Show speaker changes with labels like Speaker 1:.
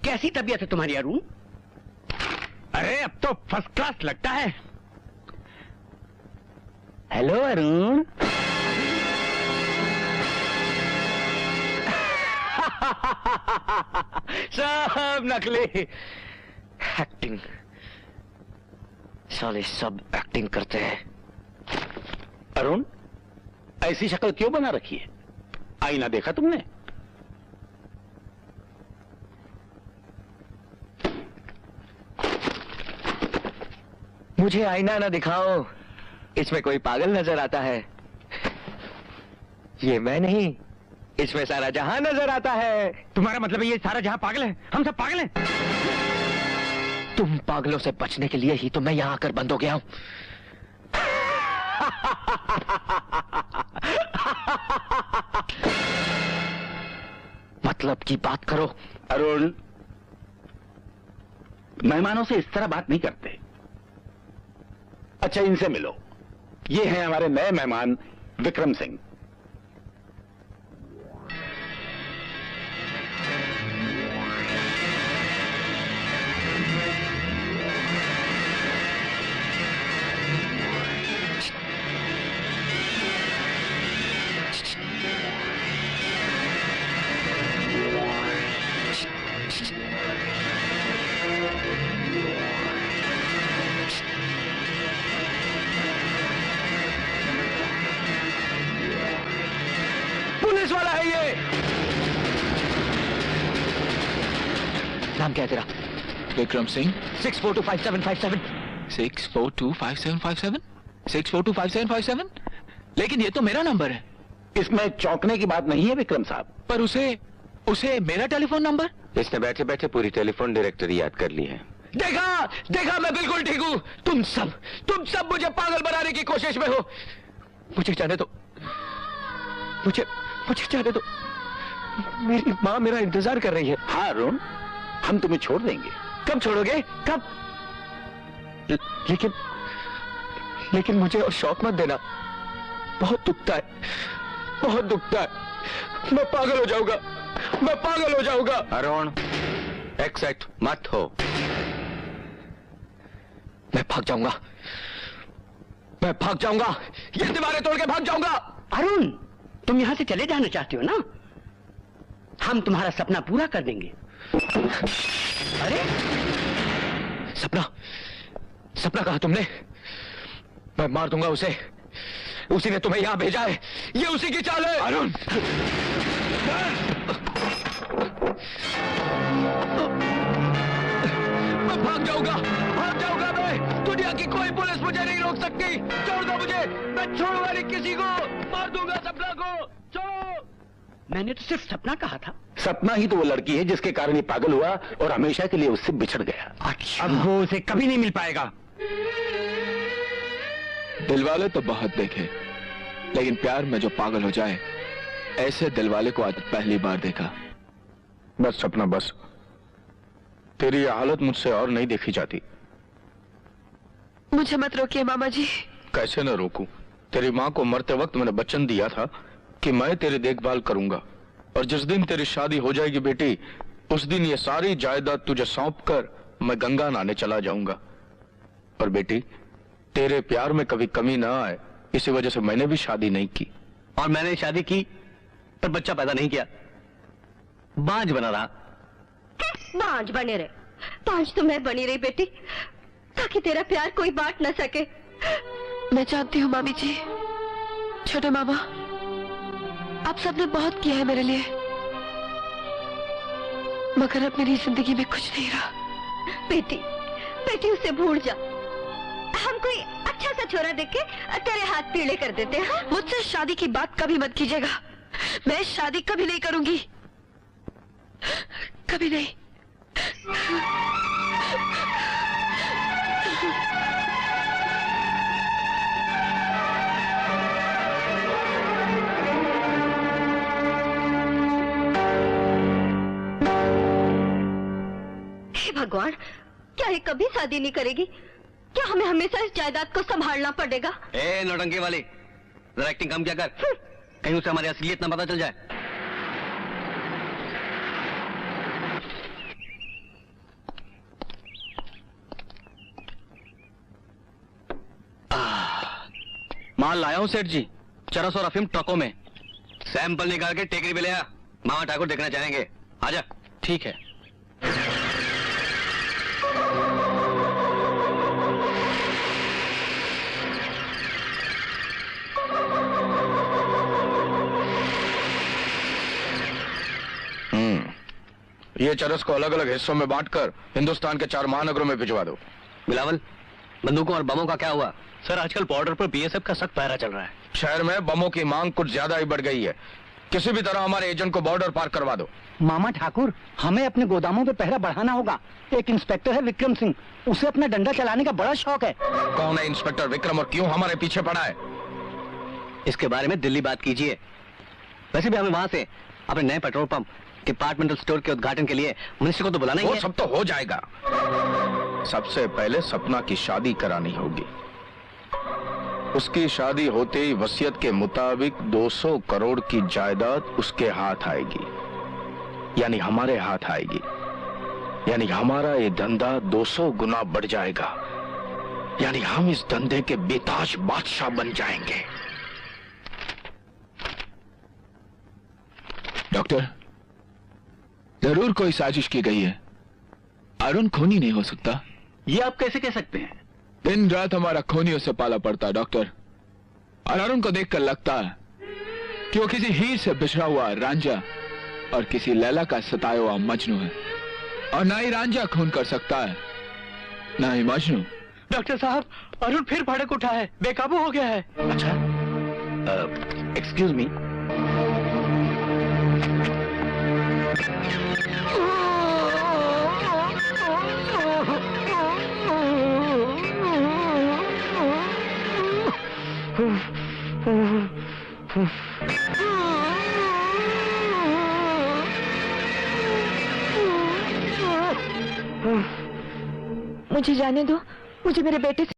Speaker 1: कैसी तबीयत है तुम्हारी अरुण?
Speaker 2: अरे अब तो फर्स्ट क्लास लगता है।
Speaker 1: हेलो अरुण।
Speaker 2: सब नकली एक्टिंग, साले सब एक्टिंग करते हैं।
Speaker 3: अरुण, ऐसी शक्ल क्यों बना रखी है? आईना देखा तुमने?
Speaker 2: मुझे आईना ना दिखाओ, इसमें कोई पागल नजर आता है। ये मैं नहीं, इसमें सारा जहां नजर आता है।
Speaker 4: तुम्हारा मतलब है ये सारा जहां पागल है? हम सब पागल हैं?
Speaker 2: तुम पागलों से बचने के लिए ही तो मैं यहां आकर बंद हो गया हूं। मतलब की बात करो।
Speaker 3: अरुण, मेहमानों से इस तरह बात नहीं करते। अच्छा, इनसे मिलो। ये हैं हमारे नए मेहमान विक्रम सिंह।
Speaker 2: पुलिस वाला है ये। नाम क्या है तेरा?
Speaker 5: विक्रम सिंह।
Speaker 2: 64257557।
Speaker 5: 64255757 64255757। लेकिन ये तो मेरा नंबर है।
Speaker 3: इसमें चौंकने की बात नहीं है विक्रम साहब।
Speaker 5: पर उसे मेरा टेलीफोन नंबर।
Speaker 2: इसने बैठे बैठे पूरी टेलीफोन डायरेक्टरी याद कर ली है। देखा मैं बिल्कुल ठीक हूँ। तुम सब मुझे पागल बनाने की कोशिश में हो। मुझे जाने दो, मुझे जाने दो। मेरी माँ मेरा इंतजार कर रही है।
Speaker 3: हाँ अरुण, हम तुम्हें छोड़ देंगे।
Speaker 2: कब छोड़ोगे? कब? लेकिन मुझे और शौक मत देना। बहुत दुखता है, बहुत दुखता है। मैं पागल हो जाऊंगा। अरुण, एक्साइट मत हो। मैं भाग जाऊंगा। ये दीवारें तोड़ के भाग जाऊंगा।
Speaker 1: अरुण, तुम यहां से चले जाना चाहते हो ना? हम तुम्हारा सपना पूरा कर देंगे।
Speaker 2: अरे सपना कहा तुमने? मैं मार दूंगा उसे। उसी ने तुम्हें यहां भेजा है। ये उसी की चाल है। अरुण, मैं भाग जाऊंगा मैं। दुनिया की कोई पुलिस मुझे नहीं रोक सकती। छोड़ दो मुझे, मैं छोड़ूंगा नहीं किसी को। मार दूंगा सपना को। छोड़ो।
Speaker 1: मैंने तो सिर्फ सपना कहा था।
Speaker 3: सपना ही तो वो लड़की है जिसके कारण ये पागल हुआ और हमेशा के लिए उससे बिछड़ गया।
Speaker 1: अच्छा,
Speaker 4: अब वो उसे कभी नहीं मिल पाएगा।
Speaker 5: दिलवाले तो बहुत देखे, लेकिन प्यार में जो पागल हो जाए, ऐसे दिलवाले को आज पहली बार देखा।
Speaker 3: बस सपना, बस। तेरी ये हालत मुझसे और नहीं देखी जाती।
Speaker 6: मुझे मत रोकिए मामा जी।
Speaker 3: कैसे न रोकूं? तेरी माँ को मरते वक्त मैंने वचन दिया था कि मैं तेरी देखभाल करूंगा, और जिस दिन तेरी शादी हो जाएगी बेटी, उस दिन ये सारी जायदाद तुझे सौंप कर मैं गंगा नहाने चला जाऊंगा। और बेटी, तेरे प्यार में कभी कमी ना आए, इसी वजह से मैंने भी शादी नहीं की।
Speaker 2: और मैंने शादी की पर बच्चा पैदा नहीं किया, बांझ बना रहा।
Speaker 6: बांझ बने रहे, बांझ तो मैं बनी रही बेटी, ताकि तेरा प्यार कोई बांट न सके। मैं जानती हूँ मामी जी, छोटे मामा, आप सबने बहुत किया है मेरे लिए, मगर अब मेरी जिंदगी में कुछ नहीं रहा। बेटी उसे भूल जा। हम कोई अच्छा सा छोरा देख के तेरे हाथ पीले कर देते हैं। मुझसे शादी की बात कभी मत कीजिएगा। मैं शादी कभी नहीं करूंगी, कभी नहीं। हे भगवान, क्या ये कभी शादी नहीं करेगी? क्या हमें हमेशा इस जायदाद को संभालना पड़ेगा?
Speaker 2: ए नौटंकी वाली, जरा एक्टिंग कम क्या कर, कहीं उसे हमारी असलियत ना पता चल जाए।
Speaker 1: माल लाया हूँ सेठ जी, चरस और अफीम ट्रकों में। सैंपल निकाल के टेकरी पे ले आ, मामा ठाकुर देखना चाहेंगे। आजा। ठीक है।
Speaker 3: ये चरस को अलग अलग हिस्सों में बांटकर हिंदुस्तान के 4 महानगरों में भिजवा दो।
Speaker 1: बिलावल, बंदूकों और बमों का क्या हुआ? सर, आजकल बॉर्डर पर बीएसएफ का सख्त पहरा चल रहा है।
Speaker 3: शहर में बमों की मांग कुछ ज्यादा ही बढ़ गई है। किसी भी तरह हमारे एजेंट को बॉर्डर पार करवा दो।
Speaker 4: मामा ठाकुर, हमें अपने गोदामों पे पहरा बढ़ाना होगा। एक इंस्पेक्टर है विक्रम सिंह, उसे अपना डंडा चलाने का बड़ा शौक है।
Speaker 3: कौन है इंस्पेक्टर विक्रम और क्यों हमारे पीछे पड़ा है?
Speaker 1: इसके बारे में दिल्ली बात कीजिए। वैसे भी हमें वहां से अपने नए पेट्रोल पंप, डिपार्टमेंटल स्टोर के उद्घाटन के लिए मिनिस्टर को तो बुलाना ही
Speaker 3: वो
Speaker 1: है।
Speaker 3: सब तो हो जाएगा। सबसे पहले सपना की शादी करानी होगी। उसकी शादी होते ही वसीयत के मुताबिक 200 करोड़ की जायदाद उसके हाथ आएगी, यानी हमारे हाथ आएगी। यानी हमारा ये धंधा 200 गुना बढ़ जाएगा। यानी हम इस धंधे के बेताज बादशाह बन जाएंगे।
Speaker 5: डॉक्टर, जरूर कोई साजिश की गई है। अरुण खूनी नहीं हो सकता।
Speaker 1: ये आप कैसे कह सकते हैं?
Speaker 5: दिन रात हमारा खूनियों से पाला पड़ता है डॉक्टर, और अरुण को देखकर लगता है कि वो किसी हीर से बिछड़ा हुआ रांझा और किसी लैला का सताया हुआ मजनू है। और ना ही रांझा खून कर सकता है, ना ही मजनू।
Speaker 1: डॉक्टर साहब, अरुण फिर भड़क उठा है, बेकाबू हो गया है। अच्छा, एक्सक्यूज मी।
Speaker 6: मुझे जाने दो, मुझे मेरे बेटे से